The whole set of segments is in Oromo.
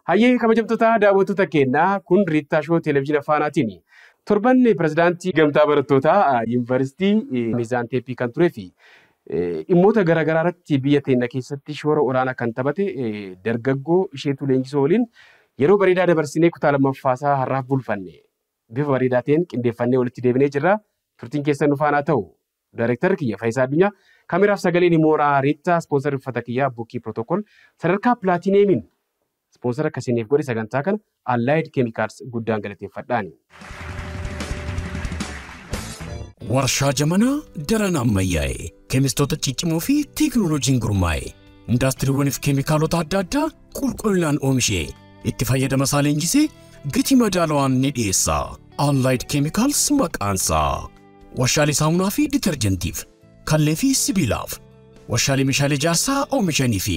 Hayyee kabajamtoota daawwattoota keenyaa kun Riittaa Shoo Televezyiina Faanaatiini. Torban pirezidaantii Gamtaa Barattootaa Yuunivarsiitii Miizaan Teeppii kan turee fi dhimmoota garaagaraa irratti biyya teenya keessatti shoora olaanaa kan taphate dargaggoo Isheetuu Leenjisoo waliin yeroo bareedaa dabarsinee kutaa lammaffaasaa har'aaf bulfanne. Bifa bareedaa ta'een qindeeffannee walitti deebinee jirra. Turtiin keessan nu faana ta'u. Daayirektarri kiyya Faayisaa Addunyaa kaameraaf sagaleen imooraa Riittaa ispoonsarri uffata kiyyaa Buukii Pirootokool sadarkaa Pilaatineemiin sponsora akkasiniif godhe sagantaa kana Allied Chemicals guddaan galateeffadhaani. Warshaa jamanaa daran ammayyaa'e keemistoota ciccimoo fi teekinooloojiin gurmaa'e indaastiriiwwaniif keemikaalota adda addaa qulqullinaan oomishee itti fayyadama isaa leenjisee gatii madaalawaan ni dhiyeessa. Allied Chemicals maqaansaa warshaalee saamunaa fi ditarjentiif kallee fi sibiilaaf warshaalee meeshaalee ijaarsaa oomishanii fi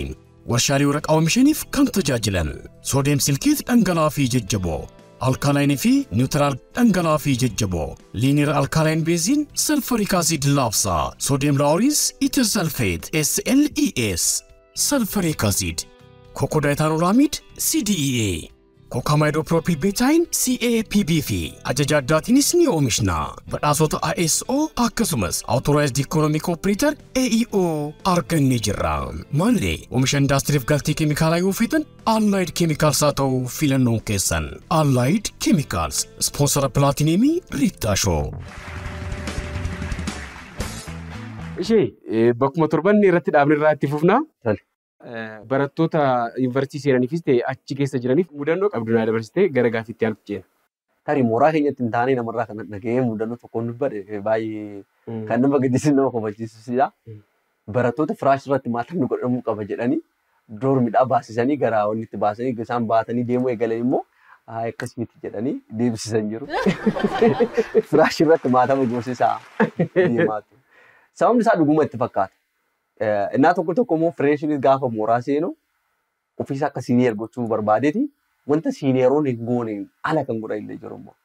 warshaalee waraqaa oomishaniif kan tajaajilan soodiyeem silkeet dhangala'aa fi jajjaboo alkaalaayinii fi niwutiraal dhangala'aa fi jajjaboo liiniir alkaalaayinii beeziin salfariik aasiid laafsaa soodiyeem laawuriis itir salfeet SLES salfariik aasiid kokodaayitaanolaamiid CDEA kokaamaayidoopiroopil beetaayin CAPB fi ajaja addaatiinis ni oomishna. Badhaasota ISO akkasumas Authorized Economic Operator AEO argannee jirra. Maallee oomisha indaastiriif galtii keemikaalaa yoo feetan Allied Chemicals haa ta'u filannoon keessan. Allied Chemicals sponsora Pilaatineemii Riittaa Shoo. Ishee bakkuma torbanni irratti dhaabni irraa itti fufnaa. Barattoota yuunivarsiitii seenaniifis ta'e achi keessa jiraniif mudannoo qabdu naa dabarsitee gara gaaffiitti aanutti ceena. Tarii mooraa keenyatti hin taane namarraa kan dhaga'ee mudannoo tokkoon dubbadhe baay'ee kan nama gaddisiisu nama kofachiisuudha. Barattoota firaash irratti maal godhamuu qaba jedhanii doormidhaa baasisanii gara wanni itti baasanii isaan baatanii deemuu eegalan immoo akkas miti jedhanii deebisisan jiru. Firaash irratti maatama goosisaa deemaatu. Sababni isaa dhuguma itti fakkaata. Innaa tokko immoo fireeshinis gaafa mooraa seenu ofiisa akka siiniyer gochuu barbaadeeti wanta siiniyeroon hin goone ala kan godhan illee jiru immoo.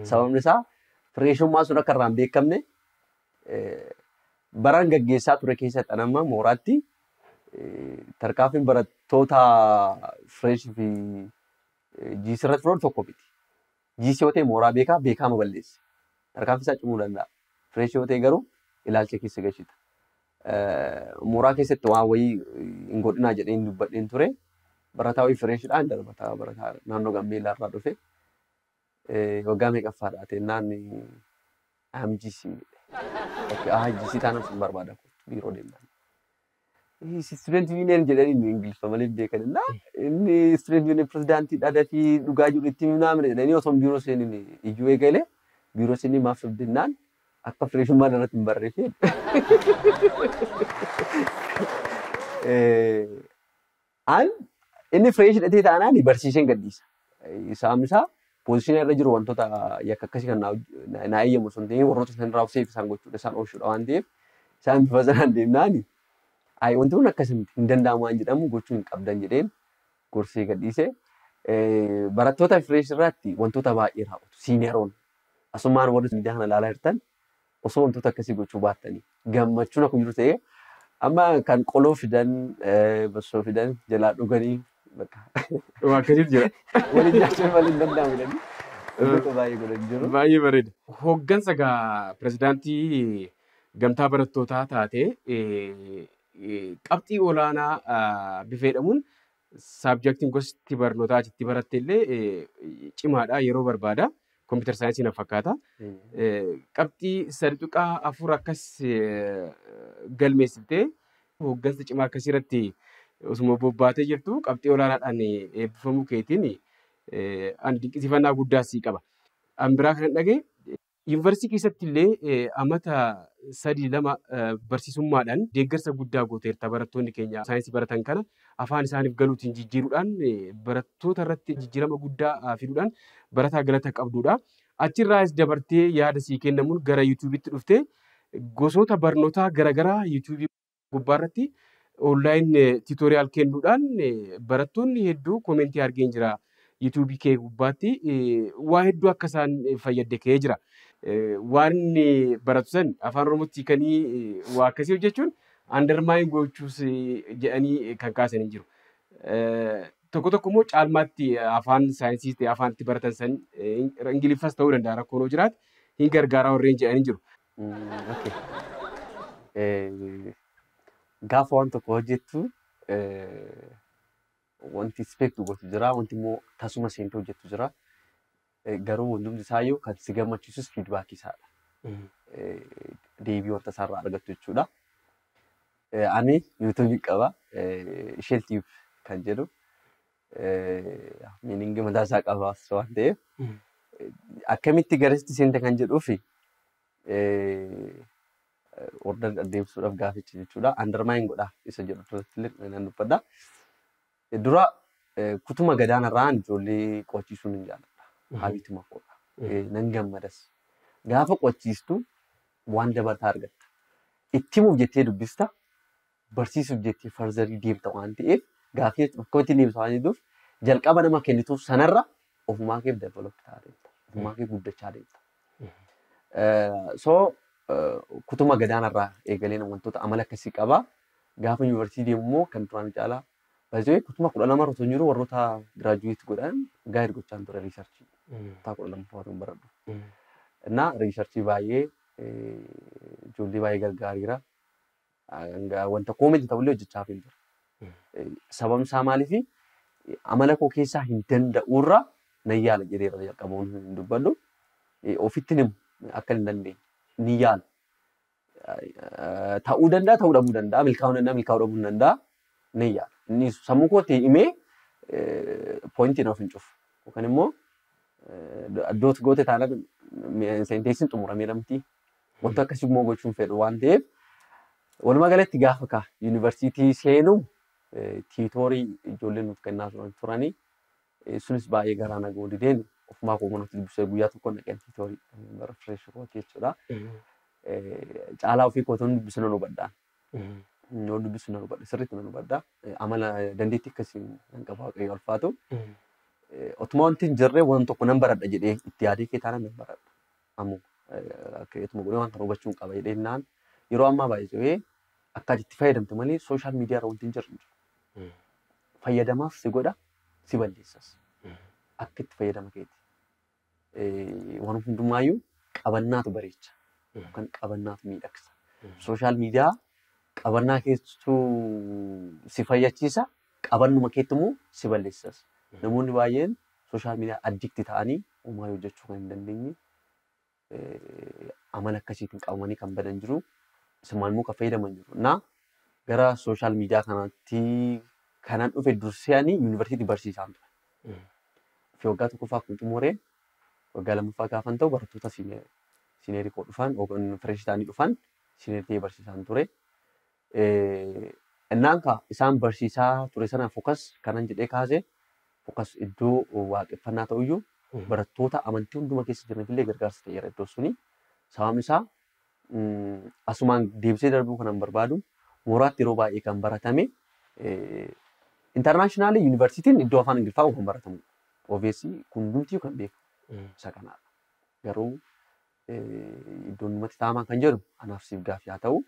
Sababni isaa fireeshummaan sun akka irraa hin beekamne baraan gaggeessaa ture keessatti anamma mooraatti tarkaanfiin barattoota fireeshii fi jiisirratti firoon tokko miti. Jiisii yoo ta'e mooraa beekaa ma balleessi. Tarkaanfii isaa cimuu danda'a. Fireeshii yoo ta'e garuu ilaalcha keessa galchita. Mooraa keessatti waan wayii hin godhinaa jedhee hin dubbadheen ture. Barataa wayii fireeshiidhaan darbataa barataa naannoo Gambeellaa irraa dhufe. Waggaa meeqaffaadhaa teennaan AMGC. AMGC taanaan sun barbaada biiroo deeman. Student Union jedhanii Ingiliffa malee beekan. Inni Student Union pirezidaantii dhaadaa fi dhugaa jiru itti himnaamne jedhanii osoo biiroo seenin iyyuu eegale biiroo seenii maaf fiddinnaan akka fireeshummaa irratti hin barreeffne. Inni fireeshii dhatee taanaan barsiiseen gadhiisa. Sababni isaa poozishinii irra jiru wantoota yakka akkasii kan naa eeyyamu sun ta'ee warroota san irraa of isaan gochuudha isaan oolchuudha waan ta'eef isaan bifa sanaan deemnaan wanti kun akkasumatti hin danda'amu waan jedhamu gochuu hin qabdan jedheen gorsee gadhiise. Barattoota fireeshii irratti wantoota baay'ee raawwatu. Siiniyeroon asumaan warri miidiyaa kana ilaalaa jirtan osoo wantoota akkasii gochuu baattanii gammachuun akkuma jiru ta'ee amma kan qoloo fidan bassoo fidan jalaa dhuganii bakka waa akkasitti jira. waliin nyaachuun malee hin danda'amu jedhanii wantoota baay'ee godhan jiru. Baay'ee bareeda. Hooggansa gaa pirezidaantii Gamtaa Barattootaa taatee qabxii olaanaa bifa jedhamuun saabjektiin gosti barnootaa achitti baratte illee cimaadha yeroo barbaada. Computer science na fakkaata. Qabxii sadduqaa afur akkas galmeessitee hooggansa cimaa akkasii irratti osuma bobbaatee jirtu qabxii olaanaadhaan eebbifamuu keetiin ani dinqisiifannaa guddaa sii qaba. An biraa kan dhagee yuunivarsiitii keessatti illee amata 3-2 barsiisummaadhaan deeggarsa guddaa gooteerta barattoonni keenya saayinsii baratan kana afaan isaaniif galuutiin jijjiiruudhaan barattoota irratti jijjiirama guddaa fiduudhaan barataa galata qabduudha. Achirraas dabartee yaada sii kennamuun gara YouTube'itti dhuftee gosoota barnootaa garaagaraa YouTube'ii gubbaarratti online tutorial kennuudhaan barattoonni hedduu komentii argeen jira. YouTube'ii kee gubbaatti waa hedduu akka isaan fayyadde kee jira. Waan baratu san afaan Oromootti kanii waa akkasii hojjechuun undermine gochuus jedhanii kan kaasan hin jiru. tokko tokko immoo caalmaatti afaan saayinsii ta'e afaan itti baratan san Ingiliffas ta'uu danda'a rakkoon hoo jiraate hin gargaara warreen jedhanii jiru. Gaafa waan tokko hojjettu wanti ispeektu gochuu jira wanti immoo tasuma seentee hojjettu jira. Garuu hundumti isaayyuu kan si gammachiisus fiidbaakii isaadha. Deebii wanta isaarraa argattu jechuudha. Ani yuutuubii qaba. Isheeltiif kan jedhu. Miiningi mataa isaa qabaas waan ta'eef. Akkamitti garasitti seente kan jedhuufi order adeemsuudhaaf gaafichi jechuudha. Undermine godha isa jedhu turtii nan dubbadha. Dura kutuma gadaanarraan ijoollee qo'achiisuun hin jaalladha. Haabituma qoodha. Nan gammadas. Gaafa qo'achiistu waan dabalataa argatta. Itti himuuf jettee dubbista. Barsiisuuf jettee farzarii deemta waan ta'eef gaafii akkamitti deemsa waan jedhuuf jalqaba nama kennituuf sanarra ofumaa keef develop ta'aa deemta. Ofumaa keef guddachaa deemta. Kutuma gadaanarraa eegalee wantoota amala akkasii qaba. Gaafa yuunivarsiitii deemu immoo kan duraan caalaa baay'ee kutuma 12 irra osoo jiru warroota giraajuweetii godhan gaa'id gochaan ture riisarchii. Kutaa 12 fa'aatuun baradhu. Innaa riisarchii baay'ee ijoollee baay'ee gargaariira. Wanta koomenti ta'ullee hojjechaa hin jiru. Sababni isaa maaliifi amala koo keessaa hin danda'urra nan yaala jedheera jalqabuun hin dubbadhu. Ofitti himu akka hin dandeenye ni yaala. Ta'uu danda'a ta'uu dhabuu danda'a milkaa'uu danda'a milkaa'uu dhabuu danda'a ni yaala. Inni sammuu kootti himee poointii naaf hin cufu. Yookaan immoo iddootti goote taanaan seenteesiin xumuramee namti wanta akkasii immoo gochuun fedhu waan ta'eef walumaa galatti gaafa ka yuunivarsiitii seenu tiitoorii ijoolleen nuuf kennaa turanii sunis baay'ee garaa na goodideen ofumaa koo kunuutti dubbisee guyyaa tokko naqeen tiitoorii bara fireesh kooti jechuudha. Caalaa ofii kootoon dubbisu nan hubadhaan. Yoo dubbisu nan hubadha sirriitti nan hubadha. Amala dandeettii akkasii nan qaba waaqayyo ulfaatu. Otuma wanti hin jirre waan tokko nan baradha jedhee itti yaadee kee taanaan nan baradha. Ammoo akka ituma godhee waan kana hubachuu qaba jedhee naan yeroo ammaa baay'ee akka itti fayyadamte malee sooshaal miidiyaa irra wanti hin jirre. Fayyadamaaf si godha si balleessas. Akka itti fayyadama keeti. Waan hundumaayyuu qabannaatu bareecha. Kan qabannaatu miidhagsa. Sooshaal miidiyaa qabannaa keessattuu si fayyachiisa. Qabannuma keetti immoo si balleessas. Namoonni baay'een sooshaal miidiyaa addikti ta'anii uumaa hojjechuu kan hin dandeenye amala akkasiitiin qabamanii kan badan jiru. Isaan immoo kan fayyadaman jiru. Naa gara sooshaal miidiyaa kanaatti kanaan dhufe dursanii yuunivarsiitii barsiisaan ture. Fi waggaa tokkoffaa kun xumureen waggaa lammaffaa gaafan ta'u barattoota siineerii koo dhufan yookaan fireeshii ta'anii dhufan siineerii ta'ee barsiisaan ture. Innaan isaan barsiisaa ture sana fokas kanan jedhee kaasee fokas iddoo waaqeffannaa ta'uyyuu barattoota amantii hunduma keessa jiranillee gargaarsa ta'eera iddoo suni. Sababni isaa asumaan deebisee darbuu kanan barbaadu mooraatti yeroo baay'ee kan baratame intarnaashinaali yuunivarsiitiin iddoo afaan Ingiliffaa kan baratamu. Obviously kun hundumtuu kan beeku isa kanaadha. Garuu iddoon namatti taamaa kan jedhu anaaf siif gaaffii haa ta'u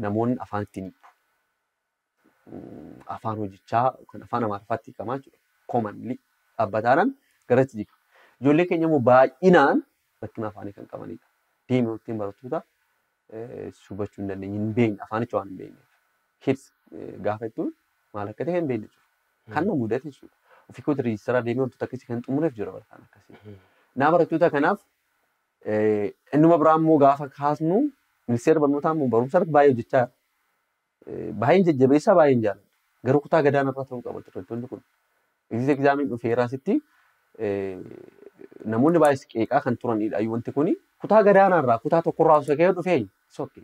namoonni afaan ittiin hiiku. Afaan hojjechaa kan afaan Amaariffaatti hiikamaa jechuudha. Commonly dhaabbataadhaan garatti jira. Ijoollee keenya immoo baay'inaan rakkina afaanii kan qabanidha. Deemee ittiin barattoota hubachuu hin dandeenye hin beekne afaanicha waan hin beekneef. Kids gaafa jettuun maal akka ta'e hin beekne jechuudha. Kan nama mudate jechuudha. Ofii kootti riijistaraa deemee wantoota akkasii kan xumureef jira barataan akkasii. Naa barattoota kanaaf innuma biraa immoo gaafa kaasnu ministeera barnootaa immoo barumsa irratti baay'ee hojjechaa baay'een jajjabeessaa baay'een jaalladha. Garuu kutaa gadaanarraa ta'uu qaba turrettoonni kun. Egzaamiin dhufeeraasitti namoonni baay'ee qeeqaa kan turanidha. Wanti kuni kutaa gadaanarraa kutaa tokkorraa osoo ka'ee dhufee sokkee.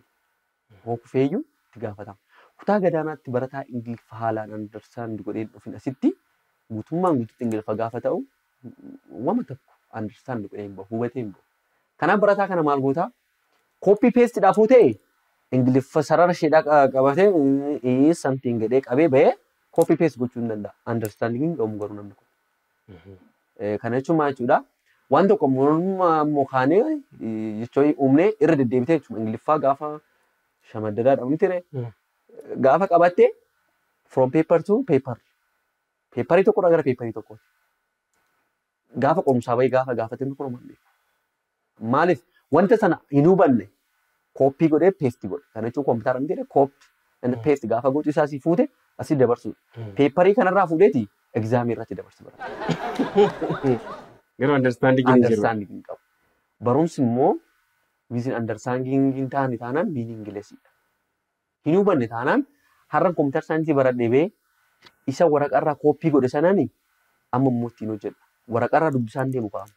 Hoo kufeeyyuu itti gaafatama. Kutaa gadaanaatti barataa Ingiliffa haalaan andarsaandi godhee dhufin asitti guutummaan guutuutti Ingiliffa gaafa ta'u wama tokko andarsaandi godhee hin bahu hubatee hin bahu. Kanaaf barataa kana maal gootaa? Kooppii peestiidhaaf yoo ta'e Ingiliffa sarara isheedhaa qabatee something jedhee qabee bahee kooppii peest gochuu hin danda'a. Andarstaandiin qabu garuu namni kun. Kana jechuun maal jechuudha? Waan tokko morma kaanee jechuun uumnee irra deddeebitee jechuudha. Ingiliffaa gaafa shamaddadaa dhabni ture. Gaafa qabattee from paper to paper. Peepparii tokkorraa gara peepparii tokkooti. Gaafa qorumsaa bahee gaafa timmi kun beeku. Maaliif wanta sana hin hubanne kooppii godhee peestii godha. Kana jechuun kompiitara miti kooppii peestii gaafa gochi isaa si fuute asii dabarsudha. Peepparii kanarraa fuudheeti egzaamii irratti dabarsa barata. Garuu understanding hin jiru. Understanding hin qabu. Barumsi immoo wiizin understanding hin taane taanaan miiniingileesiidha. Hin hubanne taanaan har'a kompiitara saayinsii baradhee bee isa waraqarraa kooppii godhe sanaani amma immoo ittiin hojjedha. Waraqarraa dubbisaan deemu qaama.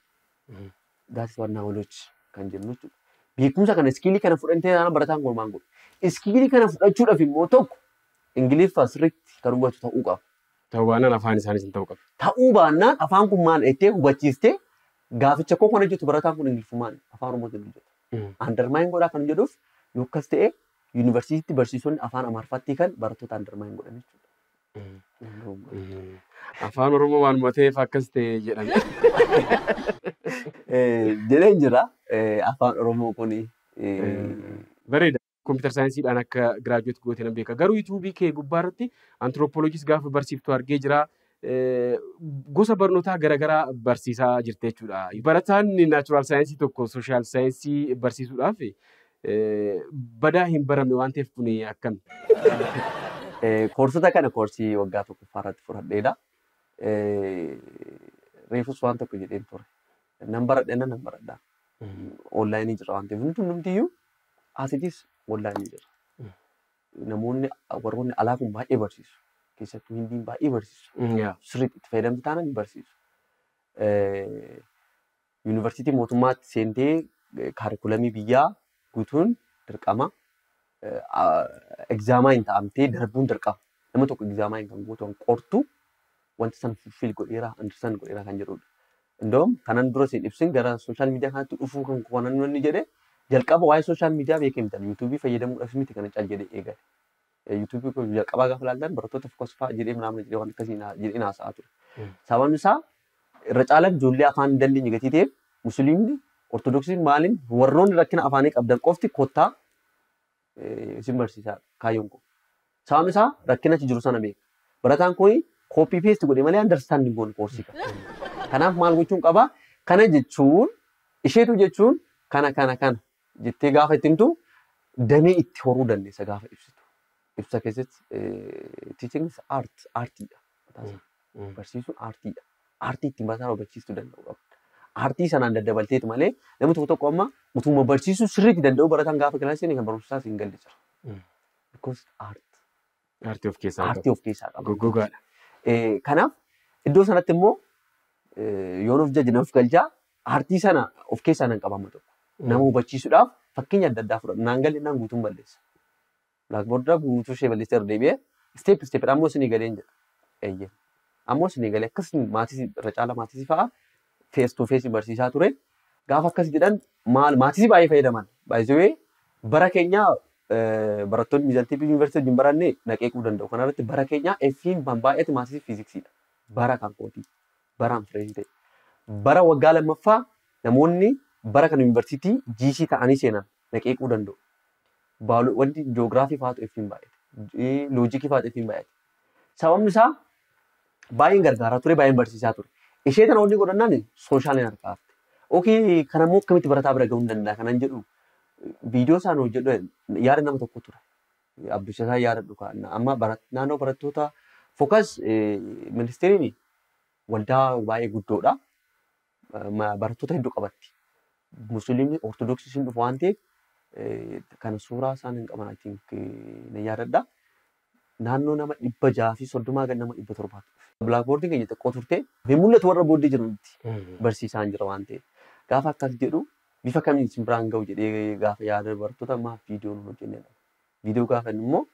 That is what knowledge kan jennu jechuudha. Beekumsa kana iskiilii kana fudhantee taanaan barataan golmaan godhu. Iskiilii kana fudhachuudhaaf immoo tokko Ingiliffaa sirriitti kan hubatu ta'uu qaba. Ta'uu baannaan afaan isaaniis hin ta'uu qaba. Ta'uu baannaan afaan kun maal jettee hubachiistee gaaficha koo kana jettu barataan kun Ingiliffumaan afaan Oromootiin hojjeta. Andarmaayin godhaa kan jedhuuf yoo akkas ta'e yuunivarsiitiitti barsiisonni afaan Amaarfaatti kan barattoota andarmaayin godhan jechuudha. Afaan Oromoo waan ta'eef akkas ta'e jedhame. Jedheen jira afaan Oromoo kuni. Bareeda. Computer saayinsiidhaan akka giraajuweet gootee nan beeka. Garuu yuutuubii kee gubbaarratti antiroopooloojis gaafa barsiiftu argee jira. Gosa barnootaa garaagaraa barsiisaa jirte jechuudha. Barataan naachuraal saayinsii tokko sooshaal saayinsii barsiisuudhaaf badaa hin barame waan ta'eef kun akkami? Koorsota kana koorsii waggaa tokkoffaarratti fudhadheedha. Reefus waan tokko jedheen ture. Nan baradheena nan baradhaa. Onlaayinii jira waan ta'eef hundumtiyyuu asitis onlaayinii jira. Namoonni warroonni alaa kun baay'ee barsiisu. Keessattuu hindiin baay'ee barsiisu. Sirriitti itti fayyadamtu taanaan ni barsiisu. Yuunivarsiitii mootummaatti seentee kaarikulamii biyyaa guutuun dirqama. Egzaamaa hin taa'amtee darbuun dirqama. Nama tokko egzaamaa hin kan gootu qortu wanta san fulfiil godheeraa, andirsaan godheeraa kan jedhudha. Indoom kanan dura siin ibsin gara sooshaal miidiyaa kanatti dhufuu kan qonan inni jedhee jalqaba waa'ee sooshaal miidiyaa beekee mitan yuutuubii fayyadamuudhaaf miti kana caal jedhee eegale. Yuutuubii kun jalqabaa gaafa ilaaltan barattoota fokkosfaa jedhee midhaan jedhee waan akkasii jedhee haasa'aa ture. Sababni isaa irra caalaan ijoollee afaan hin dandeenye gatii ta'eef musliimni ortodoksiin maaliin warroonni rakkina afaanii qabdan qofti kottaa isin barsiisaa kaayyoon kun. Sababni isaa rakkina achi jiru sana beeka. Barataan kun kooppii peesti godhe malee andarstaanding goone koorsii qaba. Kanaaf maal gochuun qaba? Kana jechuun isheetu jechuun kana jettee gaafa itti himtu damee itti horuu dandeessa gaafa ibsitu. Ibsa keessatti teaching is aartiidha. Barsiisuun aartiidha. Aartii ittiin barataan hubachiisuu danda'u qaba. Aartii sanaan daddabalteetu malee namni tokko amma utuma barsiisuu sirriitti danda'u barataan gaafa kilaasii kan barumsaas hin galle jira. Because aartii of keessaa qaba. Aartii of keessaa qaba. Goggogaadha. Kanaaf iddoo sanatti immoo yoon of jaji of galchaa aartii sana of keessaa nan qaba amma tokko. Nama hubachiisuudhaaf fakkeenya adda addaa fudhatu. Naan galle naan guutuun balleessa. Blaakboordaa guutuu ishee balleessee irra deebi'ee isteep ammoo isinii galeen jedha. Eeyyee. Ammoo isinii galee akkasii maatii irra caala maatii fa'aa face to face barsiisaa ture. Gaafa akkas jedhan maatii baay'ee fayyadaman. Baay'ee bara keenya barattoonni miizaltii yuunivarsiitii wajjin baranne naqeequu danda'u. Kanarratti bara keenya effiin baay'eetu maatii fiiziksiidha. Bara kan kooti. Baraan fireeshii ta'e. Bara waggaa lammaffaa namoonni bara kan yuunivarsiitii GC ta'anii seenan naqeequu danda'u. Wanti jiyoogiraafii fa'aatu effiin baay'eeti. Loojikii fa'aatu effiin baay'eeti. Sababni isaa baay'een gargaaraa ture baay'een barsiisaa ture. Ishee kana wanti godhannaan sooshaaliin harkaa hafte. Okey kanammoo akkamitti barataa bira gahuu danda'a kanan jedhu viidiyoo isaan hojjedhu yaada nama tokko ture. Abdushasaa yaadadhu kan amma naannoo barattoota fokas ministeeriin waldaa baay'ee guddoodha. Barattoota hedduu qabatti. Musliimni ortodoksii hin dhufu waan ta'eef kana suuraa isaan hin qaban ni yaadadha. Naannoo nama 630 gan nama 700. Blaakboordiin keenya xiqqoo turte mul'atu warra booddee jiranitti barsiisaan jira waan ta'eef. Gaafa akkas jedhu bifa kamiin isin biraan gahu jedhee gaafa yaada barattoota ammaa viidiyoo nu hojjennedha. Viidiyoo gaafa immoo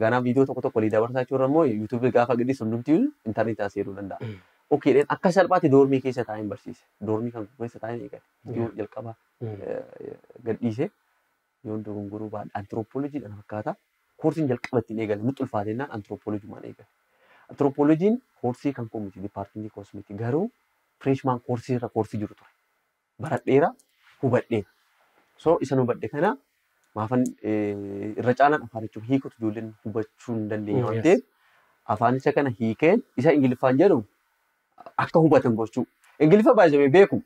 ganaa viidiyoo tokko walii dabarsaa jechuudha immoo yuutuubii gaafa gadhiisu hundumti intarneetaa seenuu danda'a. Okey akka salphaatti doormii keessa taa'een barsiise. Doormii kan keessa taa'een eegale. Viidiyoo jalqabaa gadhiise yoon dogongoruu baadha. Antiroopooloojiidhaan fakkaata. Koorsiin jalqaba ittiin eegale nutti ulfaatennaan antiroopooloojiimaan eegale. Antiroopooloojiin koorsii kan koomiti dipaartimentii koosmeeti garuu fireeshmaan koorsii irra koorsii jiru ture. Baradheera hubadheera. So isa hubadhe kana maafan irra caalaan afaan jechuun hiikutu ijoolleen hubachuu hin dandeenye waan ta'eef afaanicha kana hiikeen isa Ingiliffaan jedhu akka hubatan gochuu. Ingiliffa baay'ee beeku.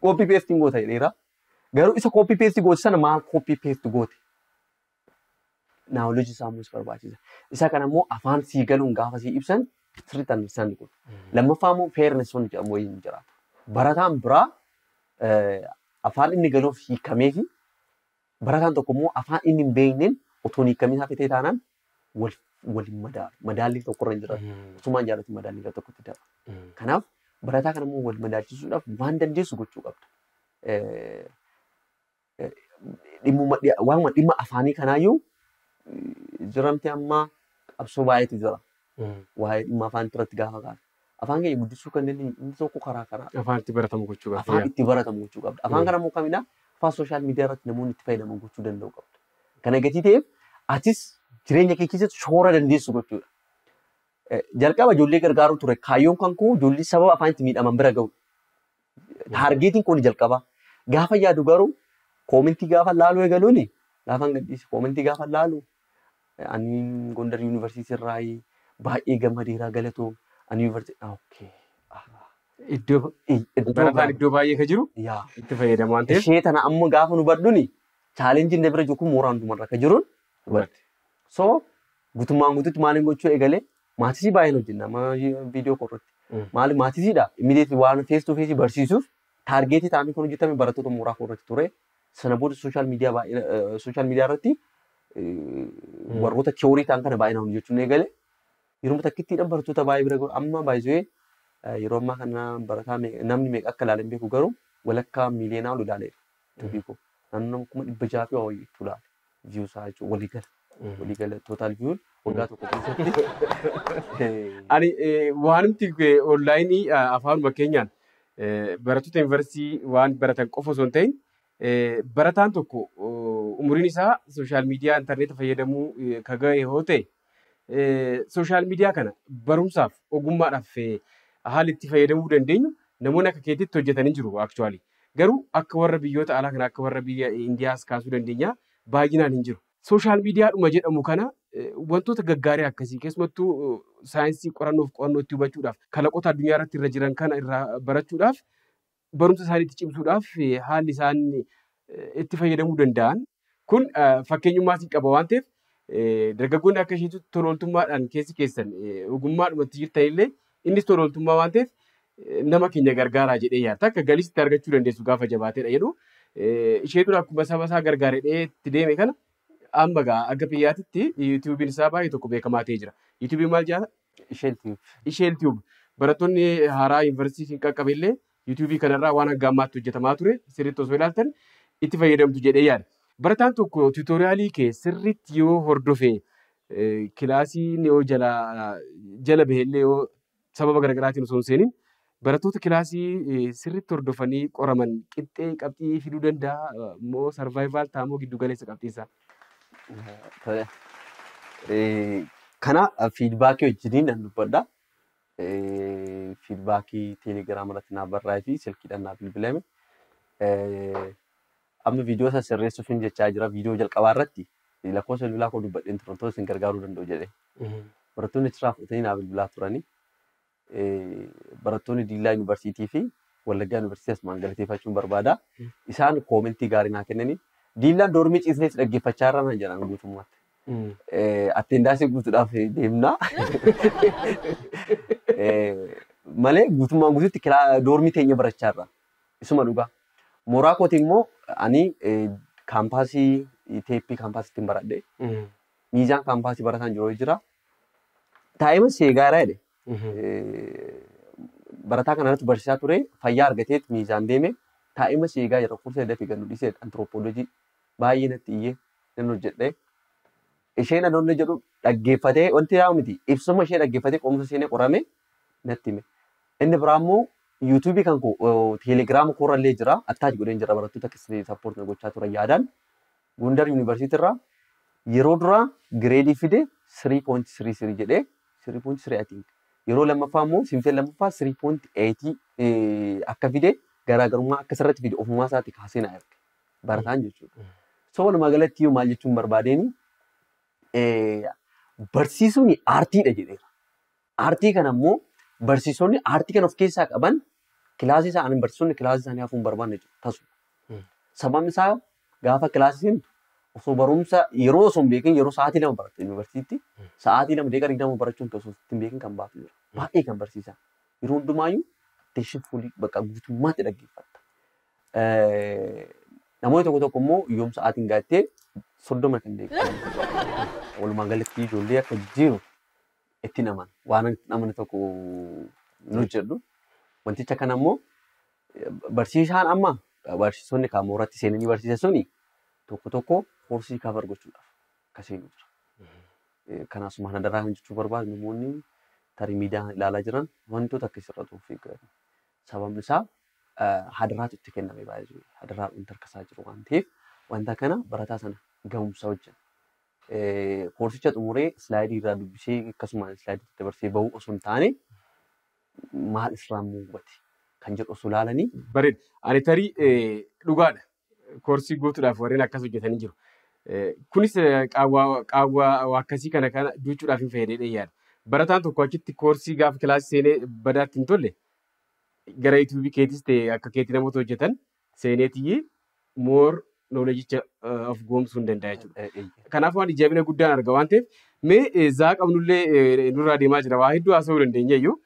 Copy paste goota jedheera. Garuu isa copy paste goote sana maal copy paste goote? Knowledge isaa muus barbaachisa. Isa kana immoo afaan sii galuun gaafa sii ibsan sirriitti understand godhu. Lammaffaa immoo fairness waan jedhamu wayii hin jiraatu. Barataan biraa afaan inni galuuf hiikamee fi barataan tokko immoo afaan inni hin beekneen otoo hiikamee isaa fitee taanaan waliin madaalu. Madaalli tokkorra hin jiraatu. Osumaan jaallatu madaalli gara tokkotti daba. Kanaaf barataa kana immoo wal madaalchisuudhaaf waan dandeessu gochuu qabda. Waanuma dhimma afaanii kanaayyuu jiramti amma qabsoo baay'eetu jira. Waa'ee dhimma afaan irratti gaafa kaasa. Afaan keenya guddisuu kan dandeenyu inni tokko karaa. Afaan itti baratamu gochuu qabda. Afaan itti baratamu gochuu qabda. Afaan kana immoo kamidhaa? Afaan sooshaal miidiyaa irratti namoonni itti fayyadaman gochuu danda'u qabda. Kana gatii ta'eef atis jireenya kee keessatti shoora dandeessu gochuudha. Jalqaba ijoollee gargaaruu ture. Kaayyoon kan koo ijoollee sababa afaan itti miidhaman bira ga'u. Taargeetiin kun jalqaba. Gaafa yaadu garuu koomentii gaafa laaluu eegaluuni gaafa gadhiisi koomentii gaafa laalu ani Gondar Yuunivarsiitii irraa baay'ee gammadeeraa galatoo ani yuunivarsiitii barataan iddoo baay'ee ka jiru itti fayyadamu waan ta'eef. Ishee tana amma gaafa nu badduuni chaalenjiin bira jiru kun mooraa hundumarra ka jiruun hubatti. So guutummaan guutuutti maaliin gochuu eegalee maatisii baay'een hojjenna amma viidiyoo korratti. Maali maatisiidha immediately waan face to face barsiisuuf taargeetii ta'anii kan hojjetame barattoota mooraa korratti ture. Sana booda sooshaal miidiyaa irratti warroota tiyoorii ta'an kana baay'inaan hojjechuun eegale. Yeroo takkittiidhaan barattoota baay'ee bira gahu amma baay'ee yeroo ammaa kana barataa namni meeqa akka ilaalan beeku garuu walakkaa miiliyoonaa ol ilaaleera. Naannoo 600 fi ho'i itti ilaale. Viyuusaa jechuun waliigala tootaal viyuun waggaa tokko keessatti. Ani waanti onlaayinii afaanuma keenyaan barattoota yuunivarsiitii waan baratan qofa osoo hin ta'in barataan tokko umuriin isaa sooshaal miidiyaa intarneeta fayyadamuu ka ga'e yoo ta'e sooshaal miidiyaa kana barumsaaf ogummaadhaaf haalli itti fayyadamuu dandeenyu namoonni akka keetiitti hojjetanii jiru aktuwaali. Garuu akka warra biyyoota alaa kana akka warra biyya Indiyaas kaasuu dandeenya baay'inaan hin jiru. Sooshaal miidiyaadhuma jedhamu kana wantoota gaggaarii akkasii keessumattuu saayinsii qorannoof qo'annoo itti hubachuudhaaf kalaqoota addunyaa irratti irra jiran kana irraa barachuudhaaf barumsa isaanii itti cimsuudhaaf haalli isaan itti fayyadamuu danda'an kun fakkeenyummaas qaba waan ta'eef dargaggoonni akka isheetu tolooltummaadhaan keessi keessan ogummaadhumatti jirtan illee innis tolooltummaa waan ta'eef nama keenya gargaaraa jedhee yaadda. Akka galiis itti argachuu dandeessu gaafa jabaateedha jedhu isheetuun akkuma saba isaa gargaaree itti deeme kana amma gaa akka biyyaatitti yuutuubiin isaa baay'ee tokko beekamaa ta'ee jira. Yuutuubiin maal jedhama? Isheen tiyuub. Barattoonni haaraa yuunivarsiitii hin qaqqabe illee yuutuubii kanarraa waan hanga ammaatti hojjetamaa ture sirriitti osoo ilaaltan itti fayyadamtu jedhee yaada. Barataan tokko tiitoriyaalii kee sirriitti yoo hordofe kilaasiin yoo jala bahellee yoo sababa garaagaraatiin osoo hin seenin barattoota kilaasii sirriitti hordofanii qoraman qixxee qabxii fiduu danda'a moo sarvaayivaal taamoo giddu galeessa qabxiisaa? Kana fiidbaakii wajjiniin nan dubbadha. Fiidbaakii teelegiraama irratti naa barraa'ee fi silkiidhaan naa bilbilame. Amma viidiyoo isa sirreessuuf hin jechaa jira. Viidiyoo jalqabaa irratti lakkoofsa bilbilaa koo dubbadheen turan to'atu isin gargaaruu danda'u jedhee. Barattoonni achirraa fudhatanii naa bilbilaa turanii. Barattoonni Diillaa Yuunivarsiitii fi Wallaggaa Yuunivarsiitii asumaan galateeffachuun barbaada. Isaan koomentii gaarii naa kennanii Diillaan doormii ciisnees dhaggeeffachaa irra naan jedhan guutummaatti. Atteendaasii guutuudhaaf deemnaa. Malee guutummaan guutuutti doormii teenya barachaa irra. Isuma dhugaa. Mooraa kootiin immoo ani kaampaasii teeppii kaampaasiitiin baradhee. Miizaan kaampaasii barataan jiru jira. Taa'ima seegaaraa jedhe. Barataa kanarratti barsiisaa ture fayyaa argateet miizaan deeme taa'ima seegaa jira kursa dafee gannu dhisee antiroopoolojii baay'ee natti iyyee nan hojjedhee. Isheen adoonni jedhu dhaggeeffatee wanti yaa miti ibsuma ishee dhaggeeffatee qoomsa isheen qorame natti hime. Inni biraa immoo yuutuubii kan koo teelegiraama koorallee jira attaachi godheen jira barattoota akkasii sappoortii gochaa turan yaadaan Gondar Yuunivarsiitii irraa yeroo duraa gireedii fide 3.33 jedhee 3.3 I think. Yeroo lammaffaa immoo simtee lammaffaa 3.8 akka fide garaagarummaa akka sirratti fide ofumaa isaatti kaasee na erge barataan jechuudha. So walumaa galatti maal jechuun barbaadeeni barsiisuun aartiidha jedheera. Aartii kana immoo barsiisonni aartii kana of keessaa qaban kilaasii isaanii barsiisonni kilaasii isaanii hafuun barbaanne tasu. Sababni isaa gaafa kilaasiin osoo barumsa yeroo osoo hin beekin yeroo sa'aatii lama baratte yuunivarsiitii sa'aatii lama deeqa digdama barachuun osoo hin beekin kan baatu jira. Baay'ee kan barsiisan. Yeroo hundumaayyuu attention fuulii bakka guutummaatti dhaggeeffatta. Namoonni tokko tokko immoo yoom sa'aatiin gaattee 30 kan deebi'u. Walumaa galatti ijoollee akka jiru itti naman waan namni tokko nu jedhu wanticha kana immoo barsiisaan amma barsiisonni kan mooratti seenanii barsiisan suni tokko tokko koorsii kafar gochuudhaaf akkasiin jira. Kanaasuma kana daraa kan jechuu barbaadu namoonni tarii miidiyaan ilaalaa jiran wantoota akkasirra tuufi sababni isaa hadaraatu itti kenname baay'ee hadaraa wanta harkasaa jiru waan ta'eef wanta kana barataa sana gahumsa hojjetan. Koorsicha xumuree islaayidii irraa dubbisee akkasuma islaayidii dabarsee bahuu osoo hin taane maal irraa hubate kan jedhu osoo ilaalanii. Bareeda. Ani tarii dhugaadha. Koorsii guutuudhaaf warreen akkas hojjetanii jiru. Kunis qaawwaa akkasii kana duuchuudhaaf hin fayyadee yaada. Barataan tokko achitti koorsii gaafa kilaasii seenee badaatti hin tolle gara yuutuubii keetis ta'e akka keetii namoota hojjetan seeneetii moor noolejicha of goomsuu hin danda'a jechuudha. Kanaaf waan ijaabina guddaan arga waan ta'eef mee zaa qabnullee nurraa deemaa jira waa hedduu haasa'uu dandeenya iyyuu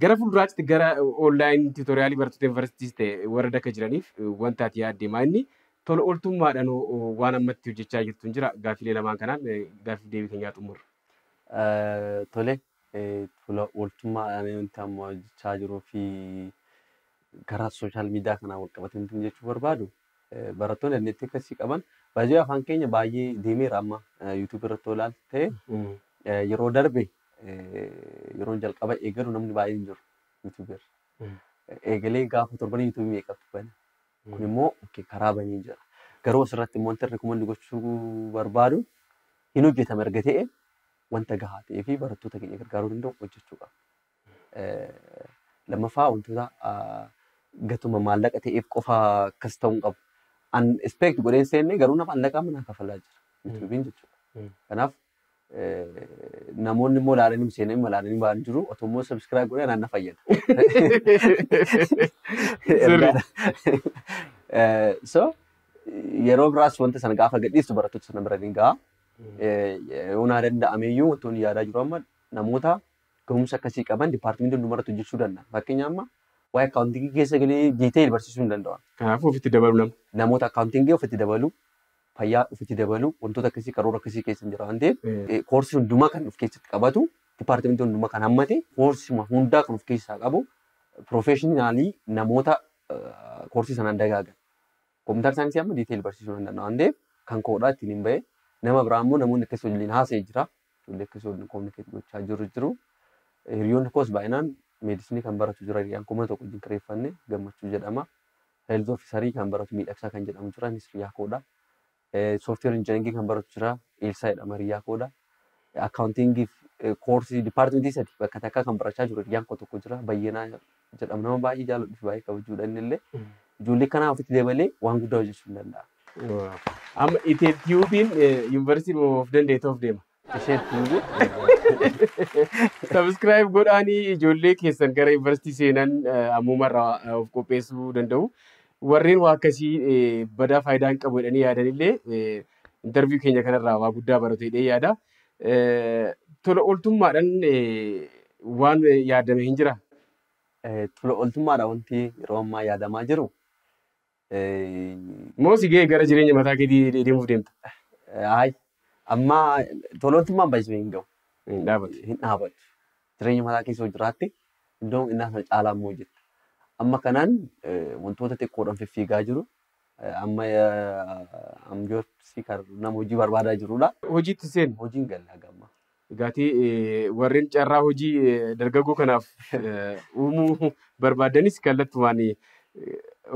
gara fuulduraatti gara onlaayinii tiitoriyaalii barattoota yuunivarsiitiis ta'e warra dakka jiraniif wanta ati yaaddeemaa inni tola ooltummaadhaan waan ammatti hojjechaa jirtu hin jira gaaffilee lamaan kanaan gaaffii deebii keenyaa xumurra. Tole tola ooltummaadhaan wanti amma hojjechaa jiruu fi gara sooshaal miidiyaa kanaa wal qabatanii jechuu barbaadu. Barattoonni dandeettii akkasii qaban baay'ee afaan keenya baay'ee deemeera amma yuutuubii irratti olaal ta'e yeroo darbe yeroo jalqaba eegalu namni baay'ee hin jiru yuutuubii irra. Eegalee gaafa torbanii yuutuubii meeqatu bane. Kun immoo karaa banii jira. Garuu asirratti immoo wanti rekoomandi gochuu barbaadu hin hojjetame erga ta'e wanta gahaa ta'ee fi barattoota keenya gargaaruu danda'u hojjechuu qaba. Lammaffaa wantoota gatuma maallaqa ta'eef qofa akkas ta'uu qabu. An expect godheen seenne garuu nama maallaqaa manaa kafalaa jira yuutuubiin jechuudha. Kanaaf namoonni immoo ilaalanii seenanii ilaalanii ba'an jiru otoo immoo subscribe godhee anaan na fayyada. So yeroo biraas wanta sana gaafa gadhiistu barattoota sana bira ni gahaa. Yoo naa danda'ameyyuu wantoonni yaadaa jiru amma namoota gahumsa akkasii qaban dipaartimentii hundumarratti hojjechuu danda'a. Fakkeenyaaf amma waa'ee akkaawuntingii keessa galee diiteeyil barsiisuu hin danda'an. Kanaafuu ofitti dabalu nama. Namoota akkaawuntingii ofitti dabalu, fayyaa ofitti dabalu, wantoota akkasii karoora akkasii keessa hin jira waan ta'eef koorsii hundumaa kan of keessatti qabatu, dipaartimentii hundumaa kan hammate, koorsii hundaa kan of keessaa qabu, piroofeeshinaalii namoota koorsii sanaan dagaagan. Kompiitara saayinsii amma diiteeyil barsiisuu hin danda'an waan ta'eef kan koodhaa ittiin hin bahe. Nama biraa immoo namoonni akkasii waliin haasa'ee jira. Ijoollee akkasii waliin koominiikeet gochaa jiru. Hiriyoonni koos baay'inaan meedisinii kan baratu jira. Hiriyaan kuma tokko wajjin kireeffanne gammachuu jedhama. Heelz ofiisarii kan baratu miidhagsaa kan jedhamu jira. Innis hiriyaa koodha. Sooftiweer injineringii kan baratu jira. Eelsaa jedhama hiriyaa koodha. Akkaawuntingii koorsii dipaartimentii sadii bakka takkaa kan barachaa jiru. Hiriyaan koo tokko jira. Bayyanaa jedhamu nama baay'ee jaalladhu fi baay'ee kabajuudha inni illee. Ijoollee kanaa ofitti dabalee waan guddaa hojjechuu hin danda'a. Amma Itiyoopiin yuunivarsiitii of dandeetoof deema. Subscribe godhaanii ijoollee keessan gara yuunivarsiitii seenan ammumarraa of qopheessuu danda'u. Warreen waa akkasii badaa faayidaa hin qabu jedhanii yaadanillee interview keenya kanarraa waa guddaa baratu jedhee yaada. Tola ooltummaadhaan waan yaadame hin jiraa? Tola ooltummaadhaan wanti yeroo ammaa yaadamaa jiru. Moo si gahee gara jireenya mataa keetii deemuuf deemta? Amma tola ooltummaan baay'isee hin gahu. Hin dhaabatu. Hin dhaabatu. Jireenya mataa keessa jiraatte iddoo innaa sana caalaa immoo hojjetta. Amma kanaan wantoota xiqqoodhaan fiffiigaa jiru. Amma amjoorsi kan nama hojii barbaadaa jirudha. Hojiitti seenu. Hojiin gallaa gamma. Gaatii warreen carraa hojii dargaggoo kanaaf uumuu barbaadanis kallattumaan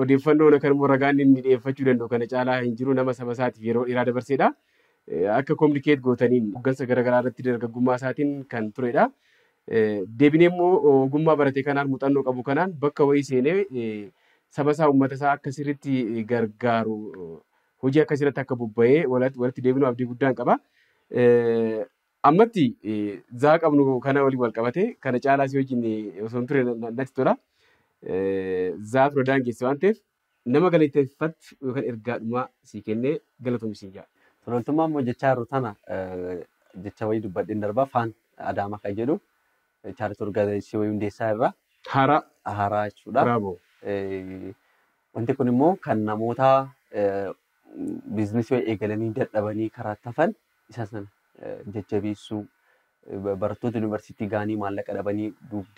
odeeffannoo kan immoo ragaan inni dhiyeeffachuu danda'u kana caalaa hin jiru nama saba isaatiif yeroo dheeraa dabarseedha. Akka kominikeet gootaniin hoggansa garaagaraa irratti dargaggummaa isaatiin kan turedha. Deebinee immoo ogummaa barate kanaan muuxannoo qabu kanaan bakka wayii seenee saba isaa uummata isaa akka sirriitti gargaaru hojii akkasirratti akka bobba'ee walitti deebinuu abdii guddaan qaba. ammatti zaa qabnu kana waliin wal qabate kana caalaa si wajjin osoo hin ture natti tola. Zaa ture daangeesse waan ta'eef nama galateeffatu yookaan ergaadhumaa si kennee galatoomii siin jaa. Toltummaa immoo jechaa jiru tana jecha wayii dubbadheen darbaa faan Adaamaa kan jedhu chaaritii organizaashinii wayii hundeessaa irraa haaraa jechuudha. Bravo. Wanti kun immoo kan namoota biizinasii eegalanii dadhabanii karaa tafan isa sana jajjabeessuu barattoota yuunivarsiitii gaanii maallaqa dhabanii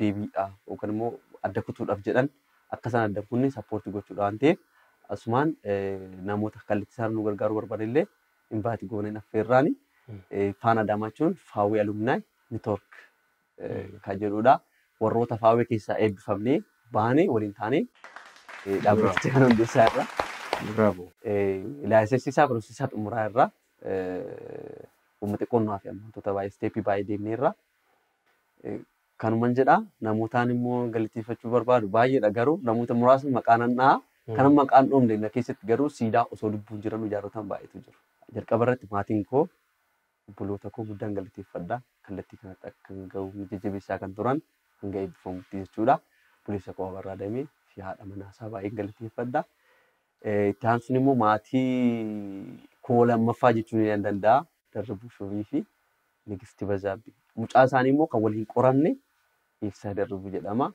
deebiidhaa yookaan immoo adda kutuudhaaf jedhan akka isaan adda kunne sappoortii gochuudha waan ta'eef asumaan namoota kallattii isaan nu gargaaru barbaadillee invaatii gooneen affeerraani faan Adaamaa jechuun faawwee alumnaay niitoork kan jedhudha. Warroota faawwee keessaa eebbifamnee baanee waliin taanee dhaabbaticha kan hundeessaa irra. Bravo. Laayisensi isaa barumsisaa xumuraa irra uummata qonnaa fi amantoota baay'ee isteeppii baay'ee deemnee irra. Kanuman jedhaa namootaan immoo galateeffachuu barbaadu baay'eedha garuu namoota muraasni maqaan annaa kan maqaan dhoomne keessatti garuu siidaa osoo lubbuun jiran ijaarrotan baay'eetu jiru. Jalqaba irratti maatiin koo obboloota koo guddaan galateeffadha. Kallattii kanatti akka gahu jajjabeessaa kan turan hanga eebbifamutti jechuudha. Buleessa koo barbaadamee fi haadha manaasaa baay'ee galateeffadha. Itti aansuun immoo maatii koo lammaffaa jechuun ni danda'a. Darrabuu Shoobii fi Nigisti Bazaabbii. Mucaa isaanii immoo kan waliin qoramne Ibsaa Darrabuu jedhama.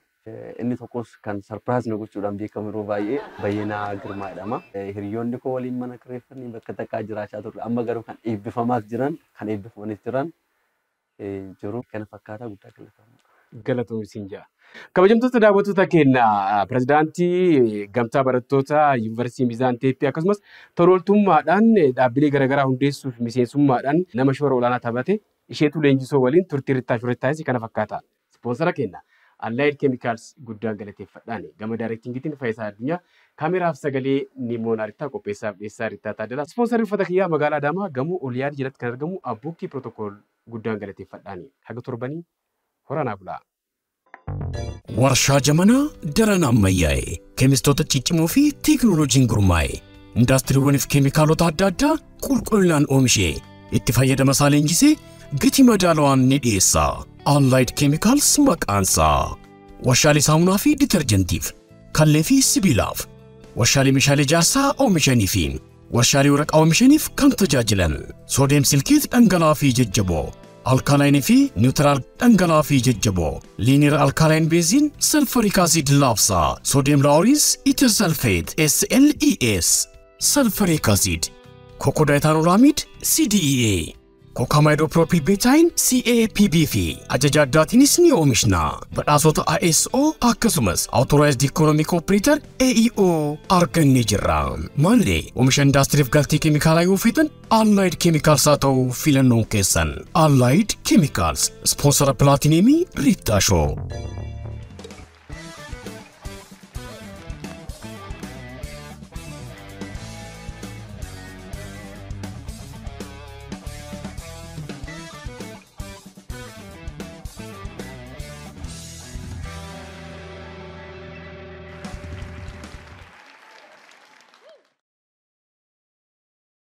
Inni tokkos kan sarpiraayis nu gochuudhaan beekamu yeroo baay'ee Bayyinaa Girmaa jedhama. Hiriyoonni koo waliin mana kireeffanii bakka takkaa jiraachaa turre. Amma garuu kan eebbifamaas jiran, kan eebbifamanis jiran jiru. Kana fakkaataa guddaa galatamu. Galatoomii siin jaa. Kabajamtoota daawwattoota keenya pirezidaantii gamtaa barattoota yuunivarsiitii Miizaan Teeppii akkasumas tolooltummaadhaan dhaabbilee garaagaraa hundeessuuf miseensummaadhaan nama shoora olaanaa taphate isheetu leenjisoo waliin turtii rittaa shurrettaayis kana fakkaata. Ispoonsara keenya Allied Chemicals guddaan galateeffadhaan gama daayirektingiitiin Faayisaa Addunyaa kaameraaf sagalee Nimoon Arittaa qopheessaaf dhiyeessaa Arittaa Taaddalaa. Ispoonsarri uffata kiyyaa magaalaa Adaamaa gamoo Oliyaad jalatti kan argamu Abbuukii Pirootokool guddaan galateeffadhaan haga torbanii horanaa bulaa. Warshaa jamanaa daran ammayyaa'e keemistoota ciccimoo fi teekinooloojiin gurmaa'e indaastiriiwwanii fi keemikaalota adda addaa qulqullinaan oomishee itti fayyadama isaa leenjisee gatii madaalawaan ni dhiyeessa. Allied Chemicals maqaansaa warshaalee saamunaa fi ditarjentiif kallee fi sibiilaaf warshaalee meeshaalee ijaarsaa oomishanii fi warshaalee waraqaa oomishaniif kan tajaajilan soodiyeem silkeet dhangala'aa fi jajjaboo alkaalaayinii fi niwutiraal dhangala'aa fi jajjaboo liiniir alkaalaayinii beeziin salfariik aasiid laabsaa soodiyeem laawuriis itir salfeet SLES salfariik aasiid kokodaayitaanoolaamiid CDEA Kookamaayidoopiroopilbeetaayin CAPB fi ajaja addaatiinis ni oomishna. Badhaasota ISO akkasumas Authorized Economic Operator AEO argannee jirra. Maallee oomisha indaastiriif galtii keemikaalaa yoo feetan Allied Chemicals haa ta'u filannoon keessan. Allied Chemicals, ispoonsara Plaatineemii Riittaashoo.